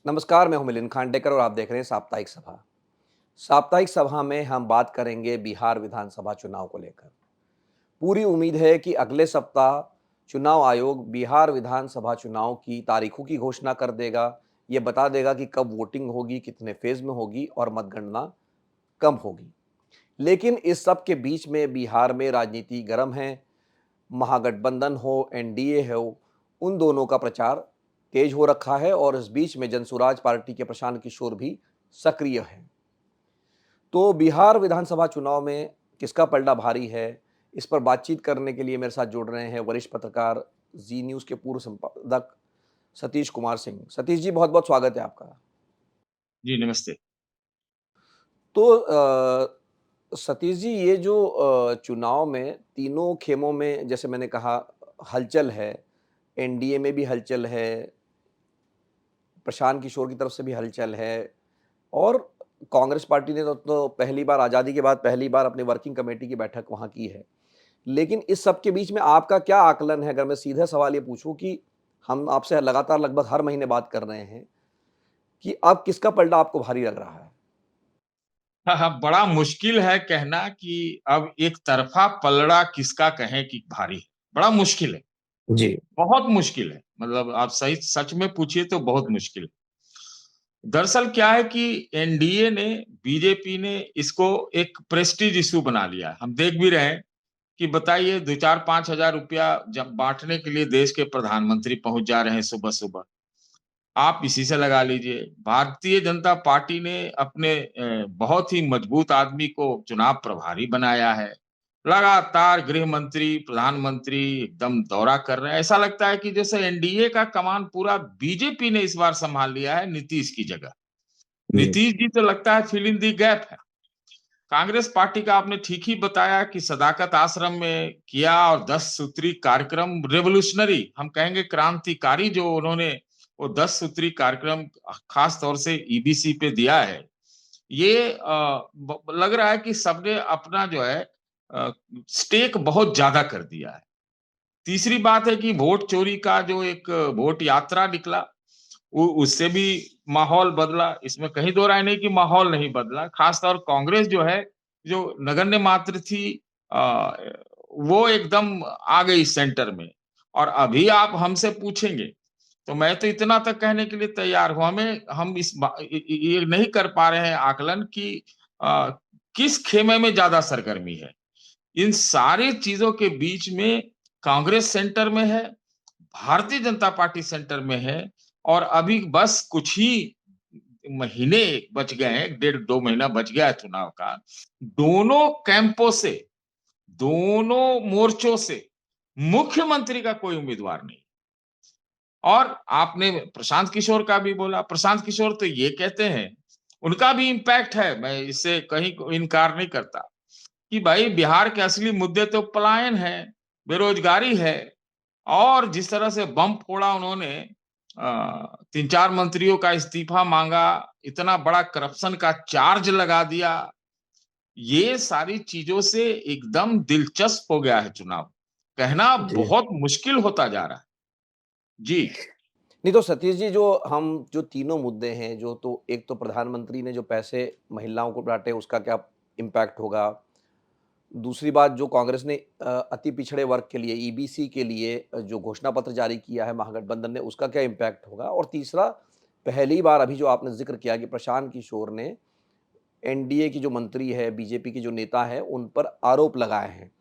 नमस्कार, मैं हूं मिलिंद खांडेकर और आप देख रहे हैं साप्ताहिक सभा। साप्ताहिक सभा में हम बात करेंगे बिहार विधानसभा चुनाव को लेकर। पूरी उम्मीद है कि अगले सप्ताह चुनाव आयोग बिहार विधानसभा चुनाव की तारीखों की घोषणा कर देगा। ये बता देगा कि कब वोटिंग होगी, कितने फेज में होगी और मतगणना कब होगी। लेकिन इस सब के बीच में बिहार में राजनीति गर्म है। महागठबंधन हो, एनडीए हो, उन दोनों का प्रचार तेज हो रखा है और इस बीच में जनसुराज पार्टी के प्रशांत किशोर भी सक्रिय हैं। तो बिहार विधानसभा चुनाव में किसका पलड़ा भारी है, इस पर बातचीत करने के लिए मेरे साथ जुड़ रहे हैं वरिष्ठ पत्रकार, जी न्यूज़ के पूर्व संपादक सतीश कुमार सिंह। सतीश जी, बहुत-बहुत स्वागत है आपका। जी, नमस्ते। तो सतीश जी, ये जो चुनाव में तीनों खेमों में जैसे मैंने कहा हलचल है, एनडीए में भी हलचल है, प्रशांत किशोर की तरफ से भी हलचल है और कांग्रेस पार्टी ने तो पहली बार आज़ादी के बाद पहली बार अपनी वर्किंग कमेटी की बैठक वहाँ की है। लेकिन इस सब के बीच में आपका क्या आकलन है? अगर मैं सीधा सवाल ये पूछूँ कि हम आपसे लगातार लगभग हर महीने बात कर रहे हैं कि अब किसका पलड़ा आपको भारी लग रहा है? हाँ, हाँ, बड़ा मुश्किल है कहना कि अब एक तरफ़ा पलड़ा किसका कहें कि भारी है। बड़ा मुश्किल है, जी। बहुत मुश्किल है। मतलब आप सही सच में पूछिए तो बहुत मुश्किल है। दरअसल क्या है कि एनडीए ने, बीजेपी ने इसको एक प्रेस्टीज इश्यू बना लिया है। हम देख भी रहे हैं कि बताइए 2 4 5 हज़ार रुपया जब बाँटने के लिए देश के प्रधानमंत्री पहुँच जा रहे हैं सुबह-सुबह। आप इसी से लगा लीजिए। भारतीय जनता पार्टी ने अपने बहुत ही मजबूत आदमी को चुनाव प्रभारी बनाया है। लगातार गृह मंत्री, प्रधानमंत्री एकदम दौरा कर रहे हैं। ऐसा लगता है कि जैसे एनडीए का कमान पूरा बीजेपी ने इस बार संभाल लिया है नीतीश की जगह। जी। नीतीश जी तो लगता है फिल इन द गैप है। कांग्रेस पार्टी का आपने ठीक ही बताया कि सदाकत आश्रम में किया और 10 सूत्री कार्यक्रम रिवॉल्यूशनरी हम कहेंगे क्रांतिकारी जो उन्होंने वो 10 सूत्री कार्यक्रम खास तौर से ईबीसी पे दिया है। ये लग रहा है कि सबने अपना जो है स्टेक बहुत ज्यादा कर दिया है। तीसरी बात है कि वोट चोरी का जो एक वोट यात्रा निकला उससे भी माहौल बदला, इसमें कहीं दो राय नहीं कि माहौल नहीं बदला। खासतौर कांग्रेस जो है, जो नगण्य मात्र थी अ, वो एकदम आ गई सेंटर में और अभी आप हमसे पूछेंगे, तो मैं तो इतना तक कहने के लिए तैयार हूँ, हम इस ये नहीं कर पा रहे हैं आकलन कि अ, किस खेमे में ज़्यादा सरगर्मी है। इन सारी चीज़ों के बीच में कांग्रेस सेंटर में है, भारतीय जनता पार्टी सेंटर में है और अभी बस कुछ ही महीने बच गए हैं, डेढ़ 2 महीना बच गया है चुनाव का। दोनों कैंपों से, दोनों मोर्चों से मुख्यमंत्री का कोई उम्मीदवार नहीं। और आपने प्रशांत किशोर का भी बोला, प्रशांत किशोर तो ये कहते हैं, उनका भी इम्पैक्ट है, मैं इससे कहीं इनकार नहीं करता, कि भाई बिहार के असली मुद्दे तो पलायन है, बेरोजगारी है और जिस तरह से बम फोड़ा उन्होंने 3-4 मंत्रियों का इस्तीफा माँगा, इतना बड़ा करप्शन का चार्ज लगा दिया, ये सारी चीज़ों से एकदम दिलचस्प हो गया है चुनाव। कहना जी। बहुत मुश्किल होता जा रहा है। जी। नहीं तो सतीश जी, जो हम जो तीनों मुद्दे हैं, जो तो एक तो प्रधानमंत्री ने जो पैसे महिलाओं को बाँटे उसका क्या इम्पैक्ट होगा? दूसरी बात जो कांग्रेस ने अति पिछड़े वर्ग के लिए ईबीसी के लिए जो घोषणा पत्र जारी किया है महागठबंधन ने, उसका क्या इम्पैक्ट होगा? और तीसरा, पहली बार अभी जो आपने ज़िक्र किया कि प्रशांत किशोर ने एनडीए की जो मंत्री है, बीजेपी के जो नेता हैं, उन पर आरोप लगाए हैं।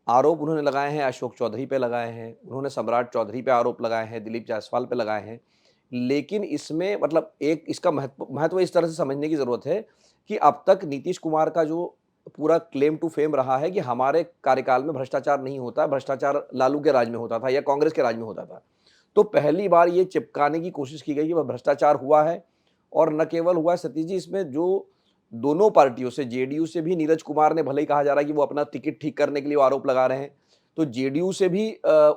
आरोप उन्होंने लगाए हैं, अशोक चौधरी पे लगाए हैं, उन्होंने सम्राट चौधरी पे आरोप लगाए हैं, दिलीप जायसवाल पे लगाए हैं। लेकिन इसमें मतलब एक इसका महत्व महत्व इस तरह से समझने की ज़रूरत है कि अब तक नीतीश कुमार का जो पूरा क्लेम टू फेम रहा है कि हमारे कार्यकाल में भ्रष्टाचार नहीं होता है, भ्रष्टाचार लालू के राज में होता था या कांग्रेस के राज में होता था। तो पहली बार ये चिपकाने की कोशिश की गई कि वह भ्रष्टाचार हुआ है और न केवल हुआ है सतीश जी, इसमें जो दोनों पार्टियों से जेडीयू से भी नीरज कुमार ने, भले ही कहा जा रहा है कि वो अपना टिकट ठीक करने के लिए वो आरोप लगा रहे हैं, तो जेडीयू से भी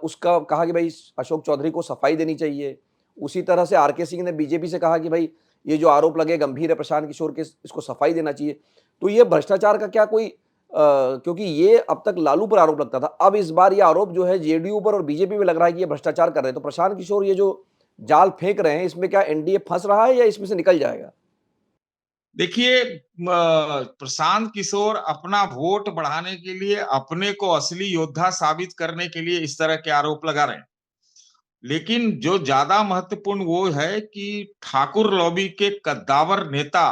उसका कहा कि भाई अशोक चौधरी को सफाई देनी चाहिए। उसी तरह से आरके सिंह ने बीजेपी से कहा कि भाई ये जो आरोप लगे गंभीर है प्रशांत किशोर के, इसको सफाई देना चाहिए। तो ये भ्रष्टाचार का क्या कोई क्योंकि ये अब तक लालू पर आरोप लगता था, अब इस बार ये आरोप जो है जेडीयू पर और बीजेपी पे लग रहा है कि ये भ्रष्टाचार कर रहे हैं। तो प्रशांत किशोर ये जो जाल फेंक रहे हैं, इसमें क्या एनडीए फंस रहा है या इसमें से निकल जाएगा? देखिए, प्रशांत किशोर अपना वोट बढ़ाने के लिए, अपने को असली योद्धा साबित करने के लिए इस तरह के आरोप लगा रहे हैं। लेकिन जो ज्यादा महत्वपूर्ण वो है कि ठाकुर लॉबी के कद्दावर नेता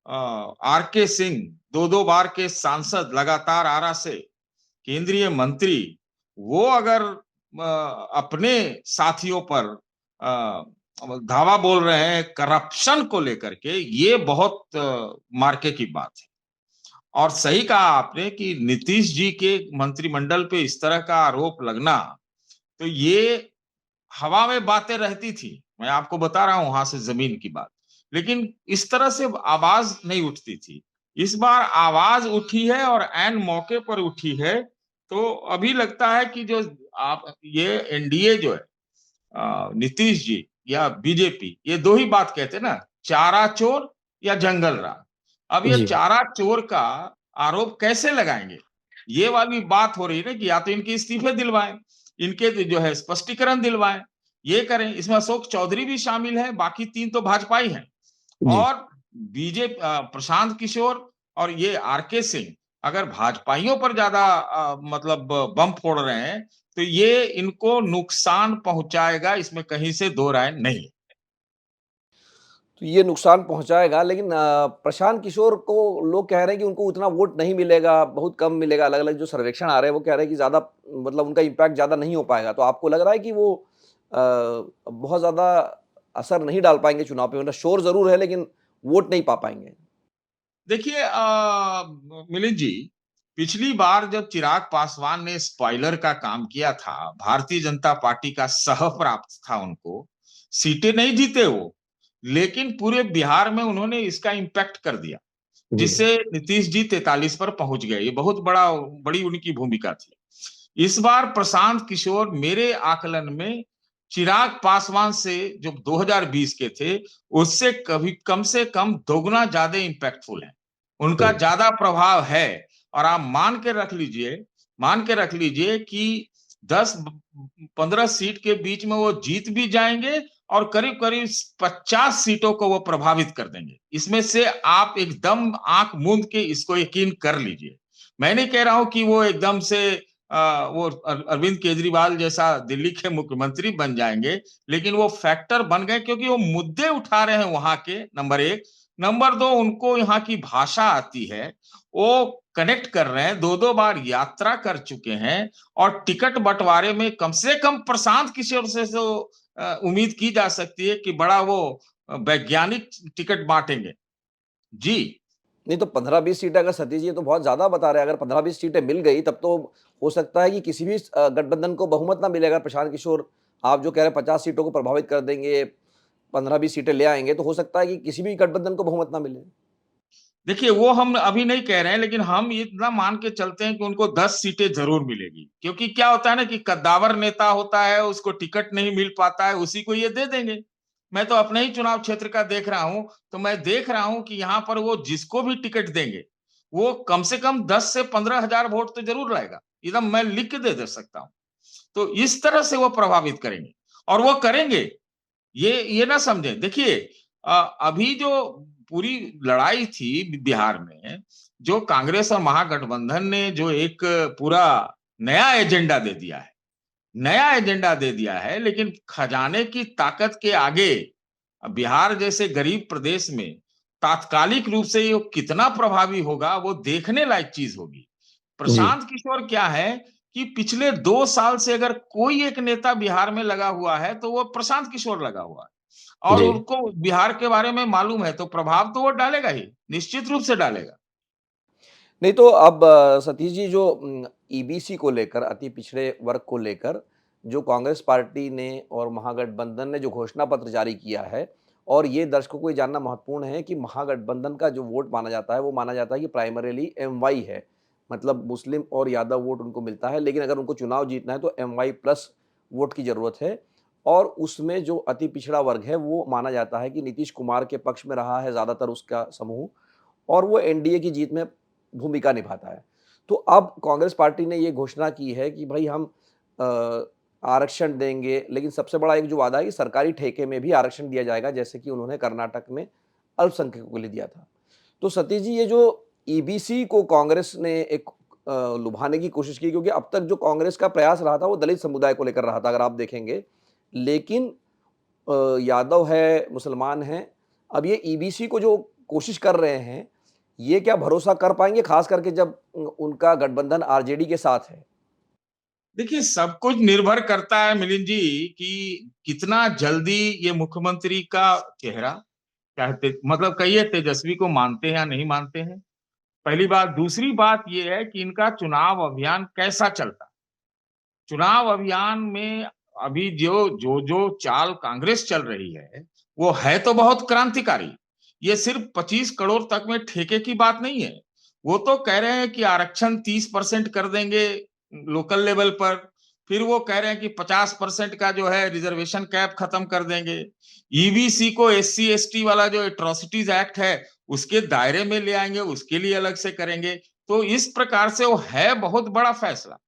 आर के सिंह, दो दो बार के सांसद, लगातार आरा से केंद्रीय मंत्री, वो अगर अपने साथियों पर धावा बोल रहे हैं करप्शन को लेकर के, ये बहुत मार्के की बात है। और सही कहा आपने कि नीतीश जी के मंत्रिमंडल पे इस तरह का आरोप लगना, तो ये हवा में बातें रहती थी, मैं आपको बता रहा हूं वहां से जमीन की बात, लेकिन इस तरह से आवाज नहीं उठती थी। इस बार आवाज उठी है और ऐन मौके पर उठी है। तो अभी लगता है कि जो आप ये एनडीए जो है, नीतीश जी या बीजेपी, ये दो ही बात कहते हैं ना, चारा चोर या जंगल राज। अब ये जी। चारा चोर का आरोप कैसे लगाएंगे, ये वाली बात हो रही है ना, कि या तो इनके इस्तीफे दिलवाएं, इनके जो है स्पष्टीकरण दिलवाएं, ये करें। इसमें अशोक चौधरी भी शामिल है, बाकी तीन तो भाजपाई हैं। जी। और बीजेपी, प्रशांत किशोर और ये आर के सिंह अगर भाजपाइयों पर ज्यादा मतलब बम फोड़ रहे हैं, तो ये इनको नुकसान पहुंचाएगा, इसमें कहीं से दो राय नहीं। तो ये नुकसान पहुँचाएगा, लेकिन प्रशांत किशोर को लोग कह रहे हैं कि उनको उतना वोट नहीं मिलेगा, बहुत कम मिलेगा। अलग-अलग जो सर्वेक्षण आ रहे हैं वो कह रहे हैं कि ज़्यादा, मतलब उनका इम्पैक्ट ज़्यादा नहीं हो पाएगा। तो आपको लग रहा है कि वो बहुत ज़्यादा असर नहीं डाल पाएँगे चुनाव पे, मतलब शोर ज़रूर है लेकिन वोट नहीं पा पाएँगे? देखिए, मिलिंद जी, पिछली बार जब चिराग पासवान ने स्पॉइलर का काम किया था, भारतीय जनता पार्टी का सह प्राप्त था उनको, सीटें नहीं जीते वो, लेकिन पूरे बिहार में उन्होंने इसका इम्पैक्ट कर दिया, जी। जिससे नीतीश जी 43 पर पहुंच गए। ये बहुत बड़ी उनकी भूमिका थी। इस बार प्रशांत किशोर मेरे आकलन में चिराग पासवान से, जो 2020 के थे, उससे कभी कम से कम दोगुना ज्यादा इंपैक्टफुल है, उनका जी। ज्यादा प्रभाव है। और आप मान के रख लीजिए कि 10-15 सीट के बीच में वो जीत भी जाएंगे, और करीब करीब 50 सीटों को वो प्रभावित कर देंगे। इसमें से आप एकदम आंख मूंद के इसको यकीन कर लीजिए। मैं नहीं कह रहा हूं कि वो एकदम से वो अरविंद केजरीवाल जैसा दिल्ली के मुख्यमंत्री बन जाएंगे, लेकिन वो फैक्टर बन गए, क्योंकि वो मुद्दे उठा रहे हैं वहां के, नंबर एक। नंबर दो, उनको यहाँ की भाषा आती है, वो कनेक्ट कर रहे हैं, दो दो बार यात्रा कर चुके हैं। और टिकट बंटवारे में कम से कम प्रशांत किशोर से तो उम्मीद की जा सकती है कि बड़ा वो वैज्ञानिक टिकट बांटेंगे। जी। नहीं तो 15-20 सीटें अगर सतीश जी, ये तो बहुत ज़्यादा बता रहे हैं। अगर 15-20 सीटें मिल गई तब तो हो सकता है कि किसी भी गठबंधन को बहुमत ना मिलेगा। प्रशांत किशोर, आप जो कह रहे हैं 50 सीटों को प्रभावित कर देंगे, 15-20 सीटें ले आएँगे, तो हो सकता है कि किसी भी गठबंधन को बहुमत ना मिले। देखिए, वो हम अभी नहीं कह रहे हैं, लेकिन हम इतना मान के चलते हैं कि उनको 10 सीटें जरूर मिलेगी। क्योंकि क्या होता है ना, कि कद्दावर नेता होता है, उसको टिकट नहीं मिल पाता है, उसी को ये दे देंगे। मैं तो अपने ही चुनाव क्षेत्र का देख रहा हूं, तो मैं देख रहा हूं कि यहाँ पर वो जिसको भी टिकट देंगे, वो कम से कम 10 से 15 हजार वोट तो जरूर लाएगा। एकदम मैं लिख के दे सकता हूं। तो इस तरह से वो प्रभावित करेंगे, और वो करेंगे। ये ना समझें। देखिए, अभी जो पूरी लड़ाई थी बिहार में, जो कांग्रेस और महागठबंधन ने जो एक पूरा नया एजेंडा दे दिया है, लेकिन खजाने की ताकत के आगे बिहार जैसे गरीब प्रदेश में तात्कालिक रूप से ये कितना प्रभावी होगा, वो देखने लायक चीज होगी। जी। प्रशांत किशोर क्या है कि पिछले 2 साल से अगर कोई एक नेता बिहार में लगा हुआ है, तो वो प्रशांत किशोर लगा हुआ है। और जी। उनको बिहार के बारे में मालूम है, तो प्रभाव तो वो डालेगा ही, निश्चित रूप से डालेगा। नहीं तो अब सतीश जी, जो ईबीसी को लेकर, अति पिछड़े वर्ग को लेकर जो कांग्रेस पार्टी ने और महागठबंधन ने जो घोषणा पत्र जारी किया है, और ये दर्शकों को ये जानना महत्वपूर्ण है कि महागठबंधन का जो वोट माना जाता है, वो माना जाता है कि प्राइमरीली एमवाई है, मतलब मुस्लिम और यादव वोट उनको मिलता है, लेकिन अगर उनको चुनाव जीतना है तो एमवाई प्लस वोट की ज़रूरत है। और उसमें जो अति पिछड़ा वर्ग है वो माना जाता है कि नीतीश कुमार के पक्ष में रहा है ज़्यादातर उसका समूह, और वो एनडीए की जीत में भूमिका निभाता है। तो अब कांग्रेस पार्टी ने ये घोषणा की है कि भई हम अ, आरक्षण देंगे, लेकिन सबसे बड़ा एक जो वादा है कि सरकारी ठेके में भी आरक्षण दिया जाएगा, जैसे कि उन्होंने कर्नाटक में अल्पसंख्यकों के लिए दिया था। तो सतीश जी, ये जो ईबीसी को कांग्रेस ने एक लुभाने की कोशिश की, क्योंकि अब तक जो कांग्रेस का प्रयास रहा था वो दलित समुदाय को लेकर रहा था, अगर आप देखेंगे। लेकिन यादव है, मुसलमान हैं, अब ये ईबीसी को जो कोशिश कर रहे हैं, ये क्या भरोसा कर पाएँगे, ख़ास करके जब उनका गठबंधन आरजेडी के साथ है? देखिए, सब कुछ निर्भर करता है मिलिंद जी कि कितना जल्दी ये मुख्यमंत्री का चेहरा, चाहे मतलब कहिए तेजस्वी को मानते हैं या नहीं मानते हैं, पहली बात। दूसरी बात ये है कि इनका चुनाव अभियान कैसा चलता है। चुनाव अभियान में अभी जो चाल कांग्रेस चल रही है, वो है तो बहुत क्रांतिकारी। ये सिर्फ 25 करोड़ तक में ठेके की बात नहीं है। वो तो कह रहे हैं कि आरक्षण 30% कर देंगे लोकल लेवल पर। फिर वो कह रहे हैं कि 50% का जो है रिजर्वेशन कैप खत्म कर देंगे। ईबीसी को एससी एसटी वाला जो एट्रोसिटीज एक्ट है उसके दायरे में ले आएंगे, उसके लिए अलग से करेंगे। तो इस प्रकार से वो है बहुत बड़ा फैसला।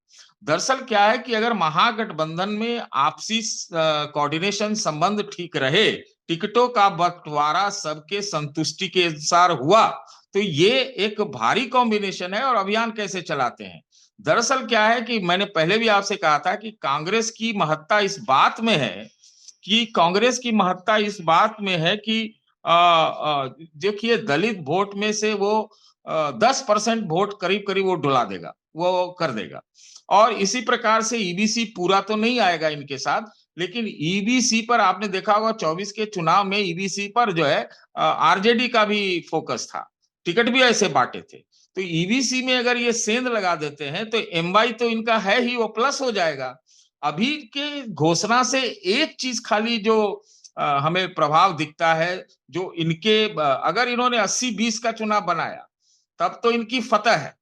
दरअसल क्या है कि अगर महागठबंधन में आपसी कोऑर्डिनेशन संबंध ठीक रहे, टिकटों का बंटवारा सबके संतुष्टि के अनुसार हुआ, तो ये एक भारी कॉम्बिनेशन है। और अभियान कैसे चलाते हैं, दरअसल क्या है कि मैंने पहले भी आपसे कहा था कि कांग्रेस की महत्ता इस बात में है कि देखिए, दलित वोट में से वो 10% वोट करीब करीब वो डुला देगा, वो कर देगा। और इसी प्रकार से ईबीसी पूरा तो नहीं आएगा इनके साथ, लेकिन ईबीसी पर आपने देखा होगा 24 के चुनाव में ईबीसी पर जो है आरजेडी का भी फोकस था, टिकट भी ऐसे बांटे थे। तो ईबीसी में अगर ये सेंध लगा देते हैं तो एमवाई तो इनका है ही, वो प्लस हो जाएगा। अभी के घोषणा से एक चीज खाली जो हमें प्रभाव दिखता है, जो इनके अगर इन्होंने 80-20 का चुनाव बनाया तब तो इनकी फतह है।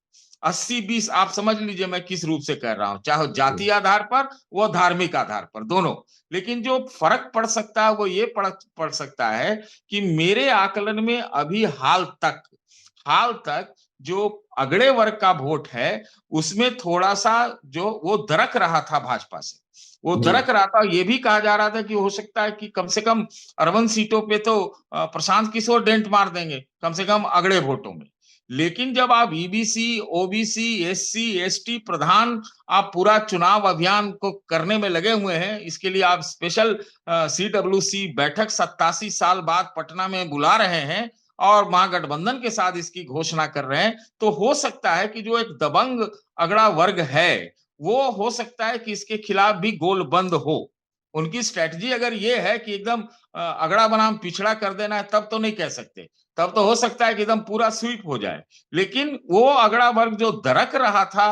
80-20 आप समझ लीजिए मैं किस रूप से कह रहा हूं, चाहे जाति आधार पर वो धार्मिक आधार पर दोनों। लेकिन जो फर्क पड़ सकता है वो ये पड़ सकता है कि मेरे आकलन में अभी हाल तक जो अगड़े वर्ग का वोट है उसमें थोड़ा सा जो वो दरक रहा था भाजपा से, वो जी। दरक रहा था। ये भी कहा जा रहा था कि हो सकता है कि कम से कम अर्बन सीटों पे तो प्रशांत किशोर डेंट मार देंगे, कम से कम अगड़े वोटों में। लेकिन जब आप ईबीसी, ओबीसी, एससी, एसटी प्रधान आप पूरा चुनाव अभियान को करने में लगे हुए हैं, इसके लिए आप स्पेशल सीडब्ल्यूसी बैठक 87 साल बाद पटना में बुला रहे हैं और महागठबंधन के साथ इसकी घोषणा कर रहे हैं, तो हो सकता है कि जो एक दबंग अगड़ा वर्ग है वो हो सकता है कि इसके खिलाफ भी गोल बंद हो। उनकी स्ट्रेटजी अगर ये है कि एकदम अगड़ा बनाम पिछड़ा कर देना है, तब तो नहीं कह सकते। तब तो हो सकता है कि एकदम पूरा स्वीप हो जाए। लेकिन वो अगड़ा वर्ग जो दरक रहा था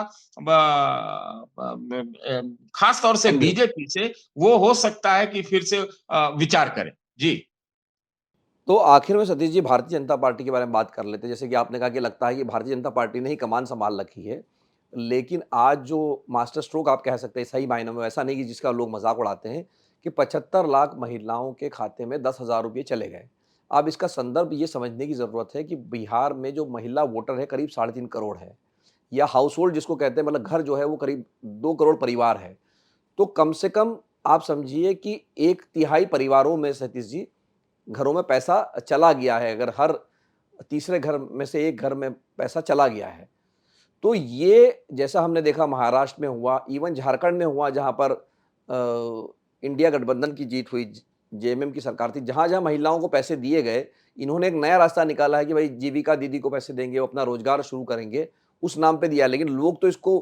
खास तौर से कांग्रेस। बीजेपी से, वो हो सकता है कि फिर से विचार करें। जी। तो आखिर में सतीश जी, भारतीय जनता पार्टी के बारे में बात कर लेते हैं। जैसे कि आपने कहा कि लगता है कि भारतीय जनता पार्टी ने ही कमान संभाल रखी है। लेकिन आज जो मास्टर स्ट्रोक आप कह सकते हैं सही मायनों में, ऐसा नहीं कि जिसका लोग मज़ाक उड़ाते हैं, कि 75 लाख महिलाओं के खाते में 10,000 रुपए चले गए। अब इसका संदर्भ ये समझने की ज़रूरत है कि बिहार में जो महिला वोटर है करीब 3.5 करोड़ है, या हाउसहोल्ड जिसको कहते हैं, मतलब घर जो है वो करीब 2 करोड़ परिवार है। तो कम से कम आप समझिए कि 1/3 परिवारों में सतीश जी, घरों में पैसा चला गया है। अगर हर तीसरे घर में से एक घर में पैसा चला गया है, तो ये जैसा हमने देखा महाराष्ट्र में हुआ, इवन झारखंड में हुआ, जहाँ पर इंडिया गठबंधन की जीत हुई, जेएमएम की सरकार थी, जहाँ-जहाँ महिलाओं को पैसे दिए गए, इन्होंने एक नया रास्ता निकाला है कि भाई जीविका दीदी को पैसे देंगे, वो अपना रोजगार शुरू करेंगे, उस नाम पे दिया। लेकिन लोग तो इसको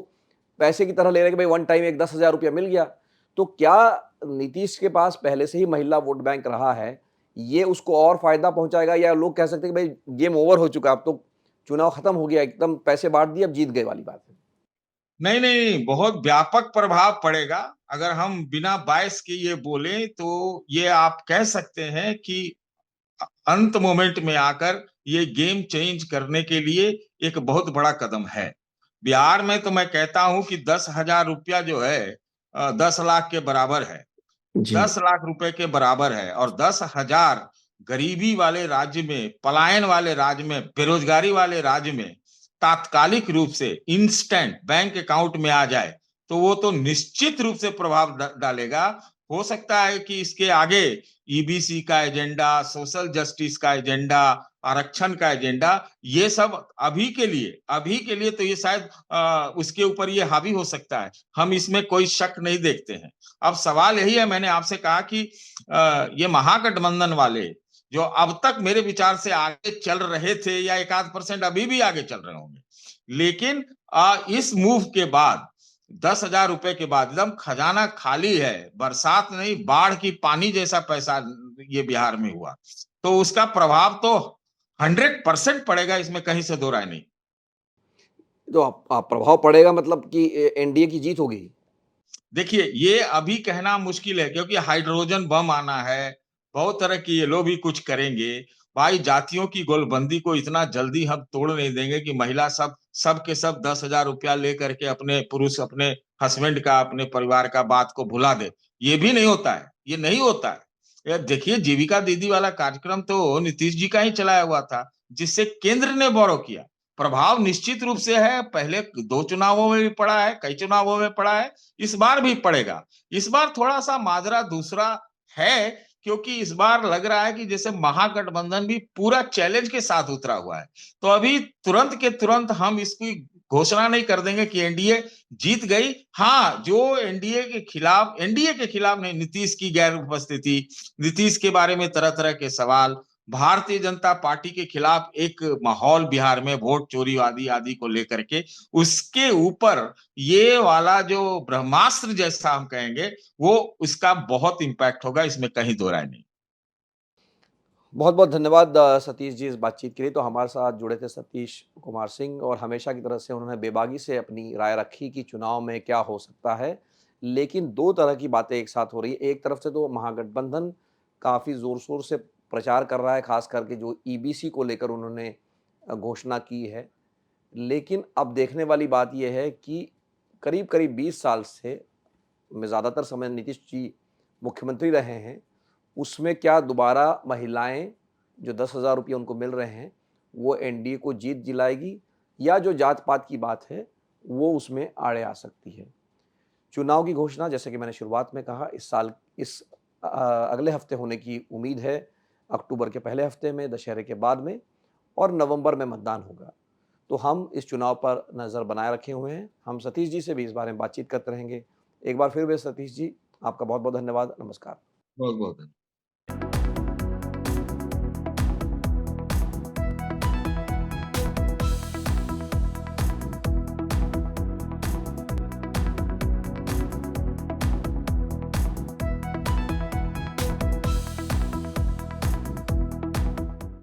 पैसे की तरह ले रहे हैं कि भाई वन टाइम एक 10,000 रुपया मिल गया। तो क्या नीतीश के पास पहले से ही महिला वोट बैंक रहा है, ये उसको और फायदा पहुंचाएगा, या लोग कह सकते हैं कि भाई गेम ओवर हो चुका है, अब तो चुनाव खत्म हो गया, एकदम पैसे बांट दिए, अब जीत गए वाली बात है? नहीं, नहीं, बहुत व्यापक प्रभाव पड़ेगा। अगर हम बिना बायस के ये बोले तो ये आप कह सकते हैं कि अंत मोमेंट में आकर ये गेम चेंज करने के लिए एक बहुत बड़ा कदम है। बिहार में तो मैं कहता हूं कि 10,000 रुपया जो है 10 लाख के बराबर है। जी। 10 लाख रुपए के बराबर है। और 10,000 गरीबी वाले राज्य में, पलायन वाले राज्य में, बेरोजगारी वाले राज्य में तात्कालिक रूप से इंस्टेंट बैंक अकाउंट में आ जाए तो वो तो निश्चित रूप से प्रभाव डालेगा। हो सकता है कि इसके आगे ईबीसी का एजेंडा, सोशल जस्टिस का एजेंडा, आरक्षण का एजेंडा, ये सब अभी के लिए तो ये शायद उसके ऊपर ये हावी हो सकता है। हम इसमें कोई शक नहीं देखते हैं। अब सवाल यही है, मैंने आपसे कहा कि ये महागठबंधन वाले जो अब तक मेरे विचार से आगे चल रहे थे, या 1-8% अभी भी आगे चल रहे होंगे, लेकिन इस मूव के बाद 10,000 रुपए के बाद एकदम खजाना खाली है। बरसात नहीं, बाढ़ की पानी जैसा पैसा ये बिहार में हुआ, तो उसका प्रभाव तो 100% पड़ेगा, इसमें कहीं से दो राय नहीं। तो आप प्रभाव पड़ेगा मतलब कि एनडीए की जीत होगी? देखिए, ये अभी कहना मुश्किल है, क्योंकि हाइड्रोजन बम आना है, बहुत तरह की ये लोग भी कुछ करेंगे। भाई, जातियों की गोलबंदी को इतना जल्दी हम तोड़ नहीं देंगे कि महिला सब के सब 10,000 रुपया लेकर के अपने पुरुष, अपने हस्बैंड का, अपने परिवार का बात को भुला दे। ये भी नहीं होता है, ये नहीं होता है। ये देखिए, जीविका दीदी वाला कार्यक्रम तो नीतीश जी का ही चलाया हुआ था, जिससे केंद्र ने बोरो किया। प्रभाव निश्चित रूप से है, पहले 2 चुनावों में भी पड़ा है, कई चुनावों में पड़ा है, इस बार भी पड़ेगा। इस बार थोड़ा-सा माजरा दूसरा है, क्योंकि इस बार लग रहा है कि जैसे महागठबंधन भी पूरा चैलेंज के साथ उतरा हुआ है। तो अभी तुरंत के तुरंत हम इसकी घोषणा नहीं कर देंगे कि एनडीए जीत गई। हाँ, जो एनडीए के खिलाफ नहीं, नीतीश की गैर उपस्थिति, नीतीश के बारे में तरह-तरह के सवाल, भारतीय जनता पार्टी के खिलाफ एक माहौल बिहार में वोट चोरी आदि को लेकर के, उसके ऊपर ये वाला जो ब्रह्मास्त्र जैसा हम कहेंगे, वो उसका बहुत इम्पैक्ट होगा, इसमें कहीं दो राय नहीं। बहुत-बहुत धन्यवाद सतीश जी इस बातचीत के लिए। तो हमारे साथ जुड़े थे सतीश कुमार सिंह और हमेशा की तरह से उन्होंने बेबाकी से अपनी राय रखी कि चुनाव में क्या हो सकता है। लेकिन 2 तरह की बातें एक साथ हो रही हैं। एक तरफ से तो महागठबंधन काफ़ी ज़ोर-शोर से प्रचार कर रहा है, ख़ास करके जो ईबीसी को लेकर उन्होंने घोषणा की है। लेकिन अब देखने वाली बात ये है कि करीब-करीब 20 साल से में ज़्यादातर समय नीतीश जी मुख्यमंत्री रहे हैं, उसमें क्या दोबारा महिलाएँ जो 10,000 रुपये उनको मिल रहे हैं, वो एनडीए को जीत दिलाएगी या जो जात-पात की बात है, वो उसमें आड़े आ सकती है। चुनाव की घोषणा जैसे कि मैंने शुरुआत में कहा इस अगले हफ्ते होने की उम्मीद है, अक्टूबर के पहले हफ्ते में, दशहरे के बाद में और नवंबर में मतदान होगा। तो हम इस चुनाव पर नज़र बनाए रखे हुए हैं। हम सतीश जी से भी इस बारे में बातचीत करते रहेंगे। एक बार फिर से सतीश जी, आपका बहुत-बहुत धन्यवाद। नमस्कार। बहुत-बहुत